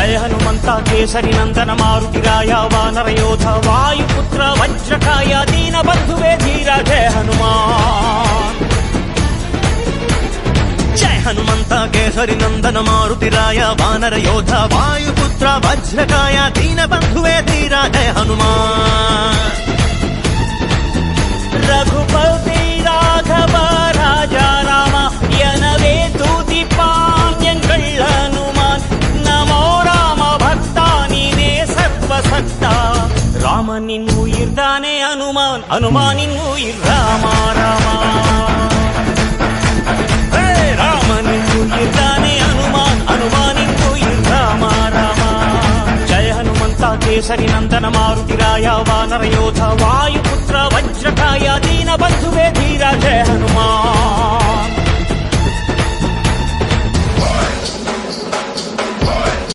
జయ హనుమంత కేసరి నందన మారుతిరాయ వానర యోధ వాయుపుత్ర వజ్రకాయ దీన బంధువే ధీర జయ హనుమాన్. జయ హనుమంత కేసరి నందన మారుతిరాయ వానర యోధ వాయుపుత్ర వజ్రకాయ దీన బంధువే ధీర జయ హనుమాన్. రఘుపతి రాఘవ రాజా రామ ఎనవే తూతి పాణ్యంగళ్ హనుమాన్. நமோ ராம பக்தா நீனே சர்வசக்தா. ராமனின் உயிர் தானே அனுமான், அனுமானின் உயிர் ராமா ராமா. ராமனின் உயிர் தானே அனுமான், அனுமானின் உயிர் ராமா ராமா. ஜய ஹனுமந்தா கேசரி నందన మారుతిరాయ వానర యోధ వాయుపుత్ర వజ్రకాయ దీన బంధువే ధీర జయ హనుమాన్.